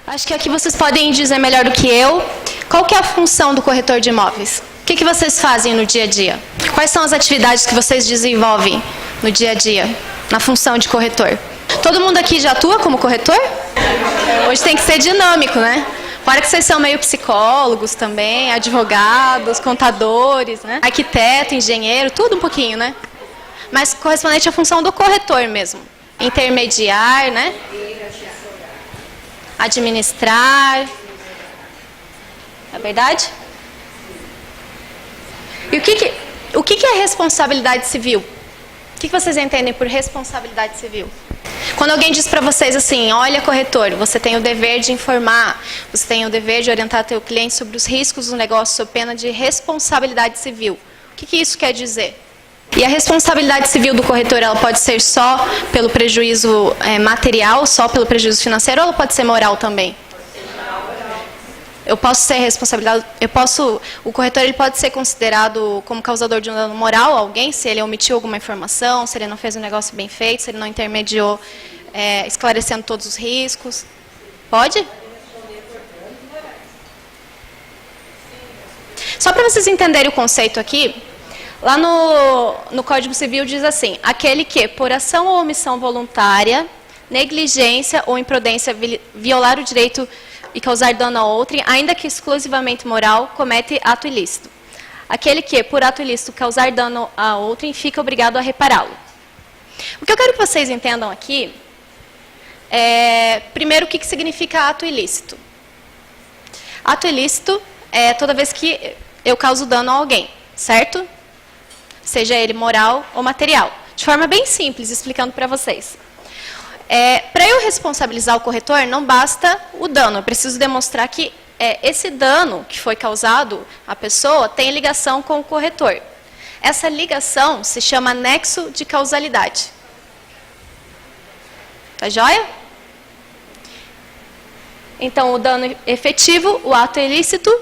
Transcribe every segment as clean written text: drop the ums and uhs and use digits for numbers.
Acho que aqui vocês podem dizer melhor do que eu. Qual que é a função do corretor de imóveis? O que vocês fazem no dia a dia? Quais são as atividades que vocês desenvolvem no dia a dia, na função de corretor? Todo mundo aqui já atua como corretor? Hoje tem que ser dinâmico, né? Fora que vocês são meio psicólogos também, advogados, contadores, né? Arquiteto, engenheiro, tudo um pouquinho, né? Mas correspondente à função do corretor mesmo. Intermediar, né? Administrar. É verdade? E o que é responsabilidade civil? O que vocês entendem por responsabilidade civil? Quando alguém diz para vocês assim, olha corretor, você tem o dever de informar, você tem o dever de orientar teu cliente sobre os riscos do negócio sob pena de responsabilidade civil. O que isso quer dizer? E a responsabilidade civil do corretor, ela pode ser só pelo prejuízo material, só pelo prejuízo financeiro, ou ela pode ser moral também? Eu posso ser responsabilizado, o corretor ele pode ser considerado como causador de um dano moral a alguém, se ele omitiu alguma informação, se ele não fez um negócio bem feito, se ele não intermediou esclarecendo todos os riscos. Pode? Só para vocês entenderem o conceito aqui, lá no Código Civil diz assim, aquele que, por ação ou omissão voluntária, negligência ou imprudência violar o direito e causar dano a outrem, ainda que exclusivamente moral, comete ato ilícito. Aquele que, por ato ilícito, causar dano a outrem, fica obrigado a repará-lo. O que eu quero que vocês entendam aqui é, primeiro, o que significa ato ilícito. Ato ilícito é toda vez que eu causo dano a alguém, certo? Seja ele moral ou material. De forma bem simples, explicando para vocês. Para eu responsabilizar o corretor, não basta o dano. Eu preciso demonstrar que esse dano que foi causado à pessoa tem ligação com o corretor. Essa ligação se chama nexo de causalidade. Tá joia? Então, o dano efetivo, o ato ilícito.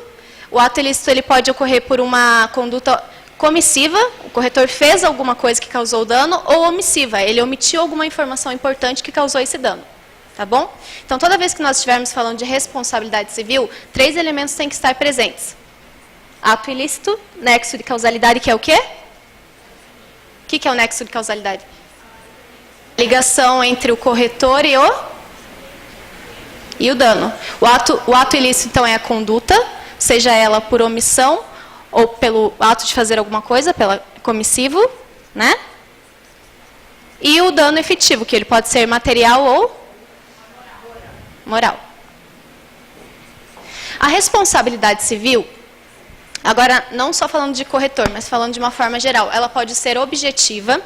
O ato ilícito ele pode ocorrer por uma conduta comissiva, o corretor fez alguma coisa que causou dano, ou omissiva, ele omitiu alguma informação importante que causou esse dano. Tá bom? Então, toda vez que nós estivermos falando de responsabilidade civil, 3 elementos têm que estar presentes. Ato ilícito, nexo de causalidade, que é o quê? O que é o nexo de causalidade? Ligação entre o corretor e o dano. O ato ilícito, então, é a conduta, seja ela por omissão, ou pelo ato de fazer alguma coisa, pela comissivo, né? E o dano efetivo, que ele pode ser material ou moral. A responsabilidade civil, agora não só falando de corretor, mas falando de uma forma geral, ela pode ser objetiva.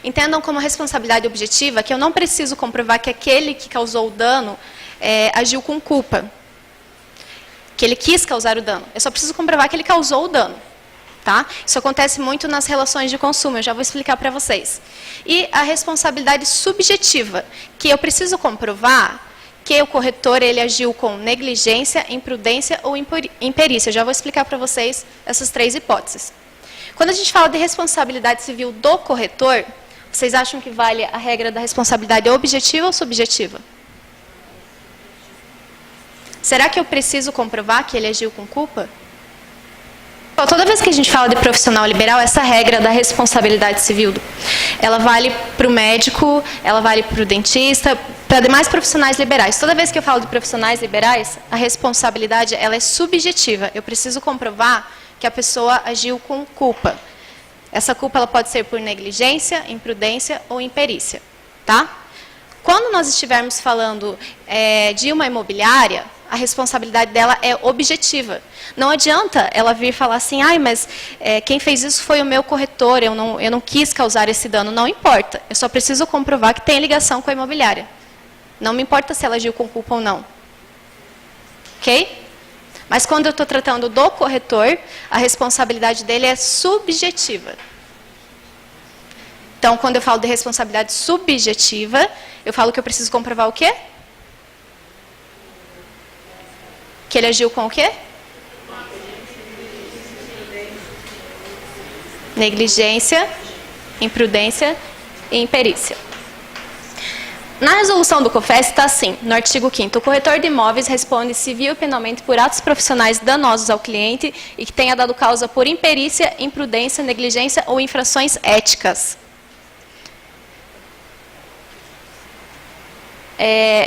Entendam como responsabilidade objetiva que eu não preciso comprovar que aquele que causou o dano agiu com culpa. Que ele quis causar o dano. Eu só preciso comprovar que ele causou o dano. Tá? Isso acontece muito nas relações de consumo, eu já vou explicar para vocês. E a responsabilidade subjetiva, que eu preciso comprovar que o corretor ele agiu com negligência, imprudência ou imperícia. Eu já vou explicar para vocês essas 3 hipóteses. Quando a gente fala de responsabilidade civil do corretor, vocês acham que vale a regra da responsabilidade objetiva ou subjetiva? Será que eu preciso comprovar que ele agiu com culpa? Bom, toda vez que a gente fala de profissional liberal, essa regra da responsabilidade civil, ela vale para o médico, ela vale para o dentista, para demais profissionais liberais. Toda vez que eu falo de profissionais liberais, a responsabilidade ela é subjetiva. Eu preciso comprovar que a pessoa agiu com culpa. Essa culpa ela pode ser por negligência, imprudência ou imperícia. Tá? Quando nós estivermos falando de uma imobiliária, a responsabilidade dela é objetiva. Não adianta ela vir falar assim, mas quem fez isso foi o meu corretor, eu não quis causar esse dano. Não importa, eu só preciso comprovar que tem ligação com a imobiliária. Não me importa se ela agiu com culpa ou não. Ok? Mas quando eu estou tratando do corretor, a responsabilidade dele é subjetiva. Então, quando eu falo de responsabilidade subjetiva, eu falo que eu preciso comprovar o quê? Que ele agiu com o quê? Negligência, imprudência e imperícia. Na resolução do COFES está assim, no artigo 5º, o corretor de imóveis responde civil e penalmente por atos profissionais danosos ao cliente e que tenha dado causa por imperícia, imprudência, negligência ou infrações éticas.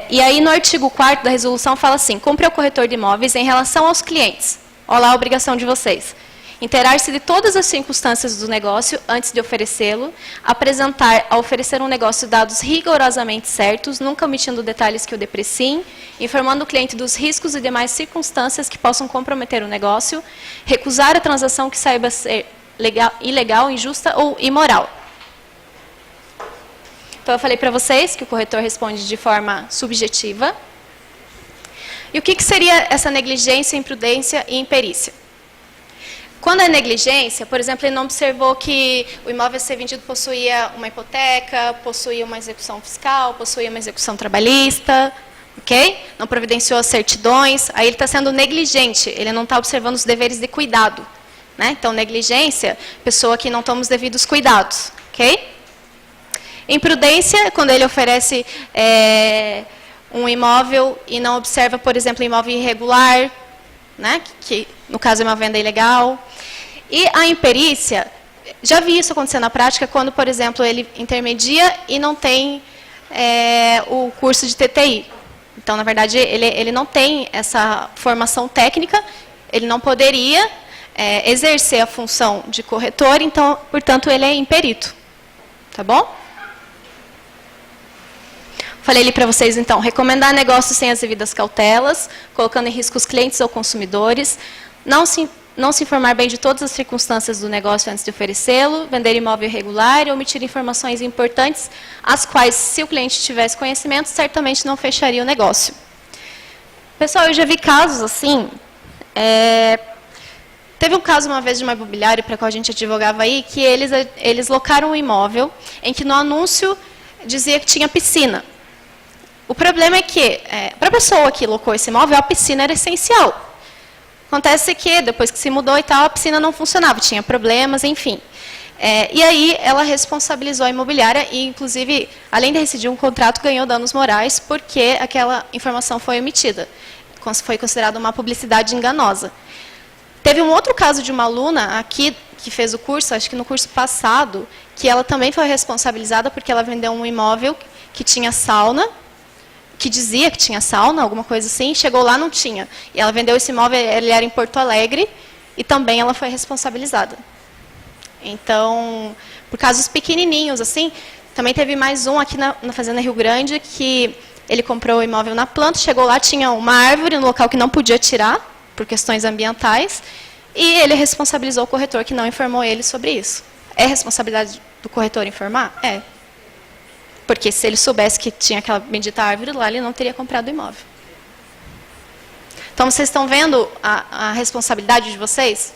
E aí no artigo 4º da resolução fala assim, cumpre ao corretor de imóveis em relação aos clientes. Olha lá a obrigação de vocês. Inteirar-se de todas as circunstâncias do negócio antes de oferecê-lo, apresentar, ao oferecer um negócio, dados rigorosamente certos, nunca omitindo detalhes que o depreciem, informando o cliente dos riscos e demais circunstâncias que possam comprometer o negócio, recusar a transação que saiba ser ilegal, injusta ou imoral. Então, eu falei para vocês que o corretor responde de forma subjetiva. E o que seria essa negligência, imprudência e imperícia? Quando é negligência, por exemplo, ele não observou que o imóvel a ser vendido possuía uma hipoteca, possuía uma execução fiscal, possuía uma execução trabalhista, ok? Não providenciou as certidões, aí ele está sendo negligente, ele não está observando os deveres de cuidado. Né? Então, negligência, pessoa que não toma os devidos cuidados, ok? Imprudência, quando ele oferece um imóvel e não observa, por exemplo, um imóvel irregular, né? Que no caso é uma venda ilegal. E a imperícia, já vi isso acontecer na prática, quando, por exemplo, ele intermedia e não tem o curso de TTI. Então, na verdade, ele não tem essa formação técnica, ele não poderia exercer a função de corretor, então, portanto, ele é imperito. Tá bom? Falei ali para vocês, então, recomendar negócios sem as devidas cautelas, colocando em risco os clientes ou consumidores, não se informar bem de todas as circunstâncias do negócio antes de oferecê-lo, vender imóvel irregular e omitir informações importantes, as quais, se o cliente tivesse conhecimento, certamente não fecharia o negócio. Pessoal, eu já vi casos assim. Teve um caso uma vez de uma imobiliária para a qual a gente advogava aí, que eles locaram um imóvel em que no anúncio dizia que tinha piscina. O problema é que, para a pessoa que locou esse imóvel, a piscina era essencial. Acontece que, depois que se mudou e tal, a piscina não funcionava, tinha problemas, enfim. E aí, ela responsabilizou a imobiliária e, inclusive, além de rescindir um contrato, ganhou danos morais porque aquela informação foi omitida. Foi considerada uma publicidade enganosa. Teve um outro caso de uma aluna aqui, que fez o curso, acho que no curso passado, que ela também foi responsabilizada porque ela vendeu um imóvel que tinha sauna, que dizia que tinha sauna, alguma coisa assim, chegou lá, não tinha. E ela vendeu esse imóvel, ele era em Porto Alegre, e também ela foi responsabilizada. Então, por casos pequenininhos, assim, também teve mais um aqui na Fazenda Rio Grande, que ele comprou o imóvel na planta, chegou lá, tinha uma árvore no local que não podia tirar, por questões ambientais, e ele responsabilizou o corretor que não informou ele sobre isso. É responsabilidade do corretor informar? É. Porque se ele soubesse que tinha aquela bendita árvore lá, ele não teria comprado o imóvel. Então, vocês estão vendo a responsabilidade de vocês?